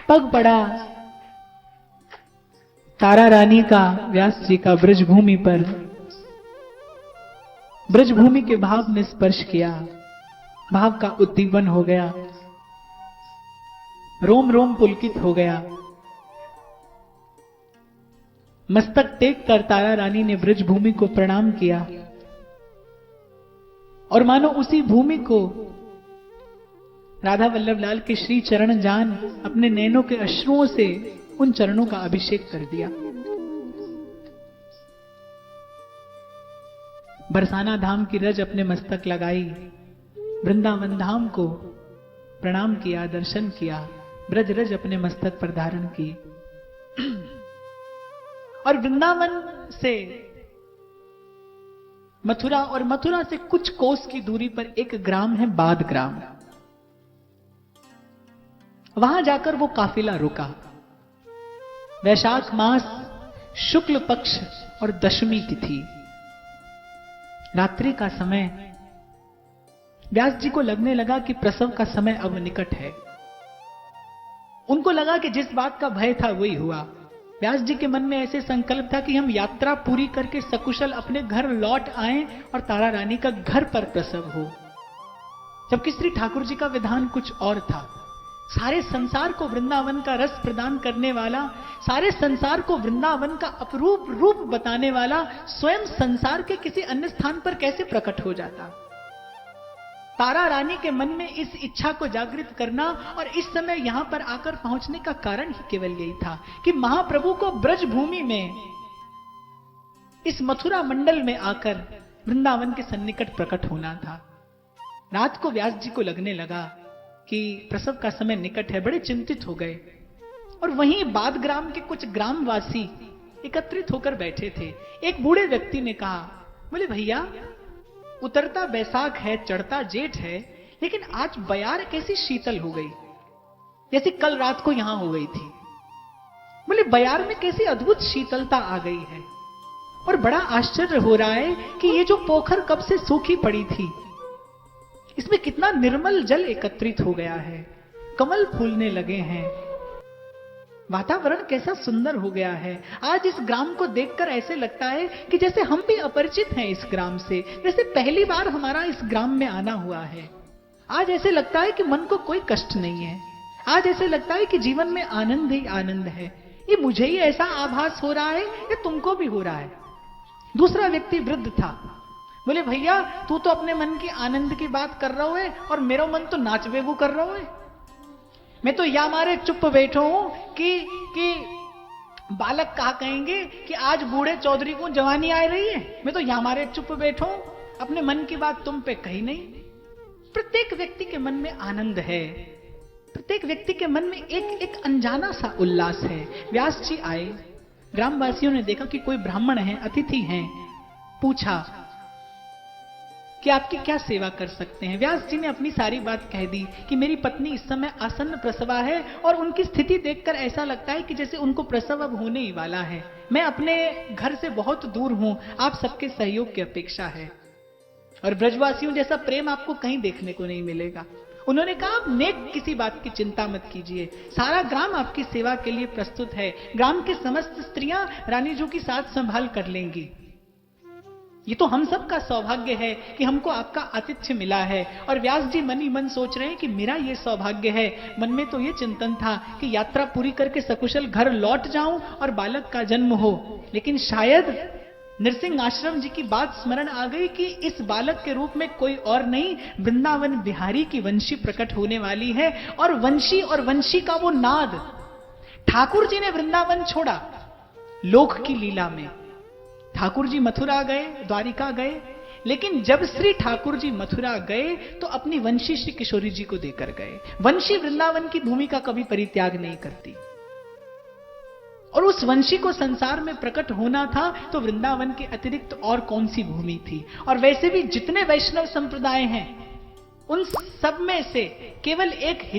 पग पड़ा तारा रानी का व्यास जी का ब्रजभूमि पर। ब्रजभूमि के भाव ने स्पर्श किया, भाव का उद्दीपन हो गया, रोम रोम पुलकित हो गया। मस्तक टेक कर तारा रानी ने ब्रजभूमि को प्रणाम किया और मानो उसी भूमि को राधा वल्लभ लाल के श्री चरण जान अपने नैनों के अश्रुओं से उन चरणों का अभिषेक कर दिया। बरसाना धाम की रज अपने मस्तक लगाई, वृंदावन धाम को प्रणाम किया, दर्शन किया, ब्रज रज अपने मस्तक पर धारण की। और वृंदावन से मथुरा और मथुरा से कुछ कोस की दूरी पर एक ग्राम है बाद ग्राम। वहां जाकर वो काफिला रुका। वैशाख मास शुक्ल पक्ष और दशमी तिथि, रात्रि का समय। व्यास जी को लगने लगा कि प्रसव का समय अब निकट है। उनको लगा कि जिस बात का भय था वही हुआ। व्यास जी के मन में ऐसे संकल्प था कि हम यात्रा पूरी करके सकुशल अपने घर लौट आएं और तारा रानी का घर पर प्रसव हो। जबकि श्री ठाकुर जी का विधान कुछ और था। सारे संसार को वृंदावन का रस प्रदान करने वाला, सारे संसार को वृंदावन का अपरूप रूप बताने वाला स्वयं संसार के किसी अन्य स्थान पर कैसे प्रकट हो जाता। तारा रानी के मन में इस इच्छा को जागृत करना और इस समय यहां पर आकर पहुंचने का कारण ही केवल यही था कि महाप्रभु को ब्रज भूमि में, इस मथुरा मंडल में आकर वृंदावन के सन्निकट प्रकट होना था। रात को व्यास जी को लगने लगा कि प्रसव का समय निकट है। बड़े चिंतित हो गए और वहीं बाद ग्राम के कुछ ग्रामवासी एकत्रित होकर बैठे थे। एक बूढ़े व्यक्ति ने कहा, बोले भैया, उतरता बैसाख है, चढ़ता जेठ है, लेकिन आज बयार कैसी शीतल हो गई, जैसे कल रात को यहां हो गई थी। बोले बयार में कैसी अद्भुत शीतलता आ गई है और बड़ा आश्चर्य हो रहा है कि ये जो पोखर कब से सूखी पड़ी थी, इसमें कितना निर्मल जल एकत्रित हो गया है, कमल फूलने लगे हैं, वातावरण कैसा सुंदर हो गया है। आज इस ग्राम को देखकर ऐसे लगता है कि जैसे हम भी अपरिचित हैं इस ग्राम से, जैसे पहली बार हमारा इस ग्राम में आना हुआ है। आज ऐसे लगता है कि मन को कोई कष्ट नहीं है। आज ऐसे लगता है कि जीवन में आनंद ही आनंद है। ये मुझे ही ऐसा आभास हो रहा है या तुमको भी हो रहा है? दूसरा व्यक्ति वृद्ध था। बोले भैया, तू तो अपने मन की आनंद की बात कर रहा है और मेरा मन तो नाच बेगू कर रहा है। मैं तो या मारे चुप बैठो हूं कि बालक कहा कहेंगे कि आज बूढ़े चौधरी को जवानी आ रही है। मैं तो या मारे चुप बैठो हूं, अपने मन की बात तुम पे कही नहीं। प्रत्येक व्यक्ति के मन में आनंद है, प्रत्येक व्यक्ति के मन में एक अनजाना सा उल्लास है। व्यास जी आए, ग्रामवासियों ने देखा कि कोई ब्राह्मण है, अतिथि हैं। पूछा कि आपकी क्या सेवा कर सकते हैं। व्यास जी ने अपनी सारी बात कह दी कि मेरी पत्नी इस समय आसन्न प्रसवा है और उनकी स्थिति देखकर ऐसा लगता है कि जैसे उनको प्रसव अब होने ही वाला है। मैं अपने घर से बहुत दूर हूं, आप सबके सहयोग की अपेक्षा है और ब्रजवासियों जैसा प्रेम आपको कहीं देखने को नहीं मिलेगा। उन्होंने कहा, आप नेक किसी बात की चिंता मत कीजिए, सारा ग्राम आपकी सेवा के लिए प्रस्तुत है। ग्राम के समस्त स्त्रियां रानी जी की साथ संभाल कर लेंगी। ये तो हम सब का सौभाग्य है कि हमको आपका आतिथ्य मिला है। और व्यास जी मन ही मन सोच रहे हैं कि मेरा ये सौभाग्य है। मन में तो ये चिंतन था कि यात्रा पूरी करके सकुशल घर लौट जाऊं और बालक का जन्म हो, लेकिन शायद नृसिंह आश्रम जी की बात स्मरण आ गई कि इस बालक के रूप में कोई और नहीं, वृंदावन बिहारी की वंशी प्रकट होने वाली है। और वंशी का वो नाद, ठाकुर जी ने वृंदावन छोड़ा लोक की लीला में। ठाकुर जी मथुरा गए, द्वारिका गए, लेकिन जब श्री ठाकुर जी मथुरा गए तो अपनी वंशी श्री किशोरी जी को देकर गए। वंशी वृंदावन की भूमि का कभी परित्याग नहीं करती और उस वंशी को संसार में प्रकट होना था तो वृंदावन के अतिरिक्त और कौन सी भूमि थी। और वैसे भी जितने वैष्णव संप्रदाय हैं उन सब में से केवल एक